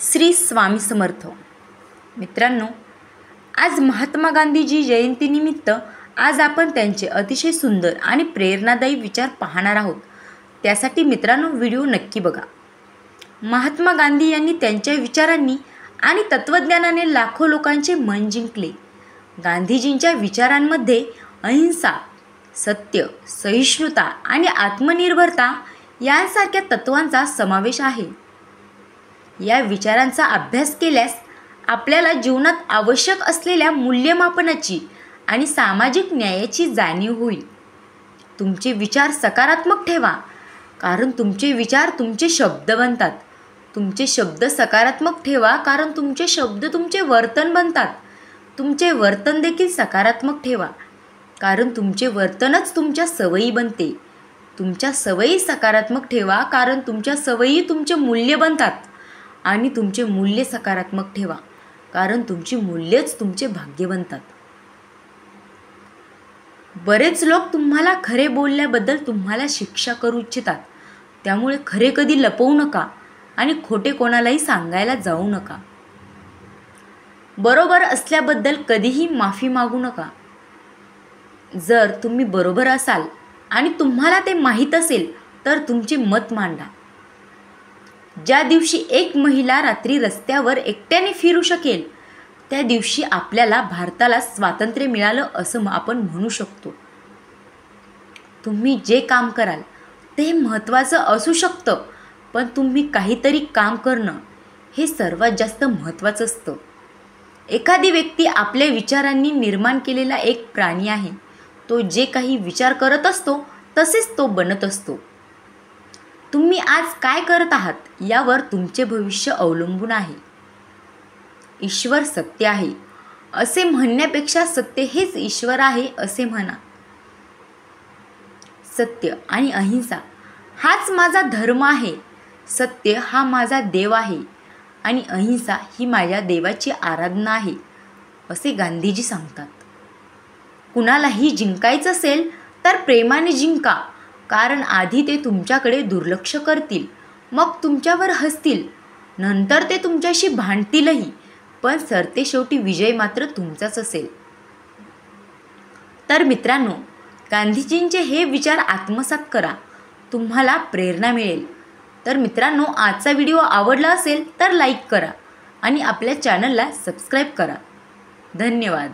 श्री स्वामी समर्थ. मित्रांनो, आज महात्मा गांधीजी जयंतीनिमित्त आज आपण त्यांचे अतिशय सुंदर आणि प्रेरणादायी विचार पाहणार आहोत. त्यासाठी मित्रांनो व्हिडिओ नक्की बघा. महात्मा गांधी यांनी त्यांच्या विचारांनी आणि तत्त्वज्ञानाने लाखो लोकांचे मन जिंकले. गांधीजींच्या विचारांमध्ये अहिंसा, सत्य, सहिष्णुता आणि आत्मनिर्भरता यांसारख्या तत्त्वांचा समावेश आहे. या विचारांचा अभ्यास केल्यास आपल्याला जीवनात आवश्यक असलेल्या मूल्यमापनाची आणि सामाजिक न्यायाची जाणीव होईल. तुमचे विचार सकारात्मक ठेवा, कारण तुमचे विचार तुमचे शब्द बनतात. तुमचे शब्द सकारात्मक ठेवा, कारण तुमचे शब्द तुमचे वर्तन बनतात. तुमचे वर्तन देखील सकारात्मक ठेवा, कारण तुमचे वर्तनच तुमच्या सवयी बनते. तुमच्या सवयी सकारात्मक ठेवा, कारण तुमच्या सवयी तुमचे मूल्य बनतात. आणि तुमचे मूल्य सकारात्मक ठेवा, कारण तुमची मूल्यच तुमचे भाग्य बनतात. बरेच लोक तुम्हाला खरे बोलल्याबद्दल तुम्हाला शिक्षा करू इच्छितात. त्यामुळे खरे कधी लपवू नका आणि खोटे कोणालाही सांगायला जाऊ नका. बरोबर असल्याबद्दल कधीही माफी मागू नका. जर तुम्ही बरोबर असाल आणि तुम्हाला ते माहीत असेल तर तुमचे मत मांडा. ज्या दिवशी एक महिला रात्री रस्त्यावर एकट्याने फिरू शकेल, त्या दिवशी आपल्याला भारताला स्वातंत्र्य मिळालं असं आपण म्हणू शकतो. तुम्ही जे काम कराल ते महत्त्वाचं असू शकतं, पण तुम्ही काहीतरी काम करणं हे सर्वात जास्त महत्त्वाचं असतं. एखादी व्यक्ती आपल्या विचारांनी निर्माण केलेला एक प्राणी आहे. तो जे काही विचार करत असतो तसेच तो बनत असतो. तुम्ही आज काय करत आहात यावर तुमचे भविष्य अवलंबून आहे. ईश्वर सत्य आहे असे म्हणण्यापेक्षा सत्य हेच ईश्वर आहे असे म्हणा. सत्य आणि अहिंसा हाच माझा धर्म आहे. सत्य हा माझा देव आहे आणि अहिंसा ही माझ्या देवाची आराधना आहे असे गांधीजी सांगतात. कुणालाही जिंकायचं असेल तर प्रेमाने जिंका, कारण आधी ते तुमच्याकडे दुर्लक्ष करतील, मग तुमच्यावर हसतील, नंतर ते तुमच्याशी भांडतीलही, पण सरतेशेवटी विजय मात्र तुमचाच असेल. तर मित्रांनो, गांधीजींचे हे विचार आत्मसात करा, तुम्हाला प्रेरणा मिळेल. तर मित्रांनो, आजचा व्हिडिओ आवडला असेल तर लाईक करा आणि आपल्या चॅनलला सबस्क्राईब करा. धन्यवाद.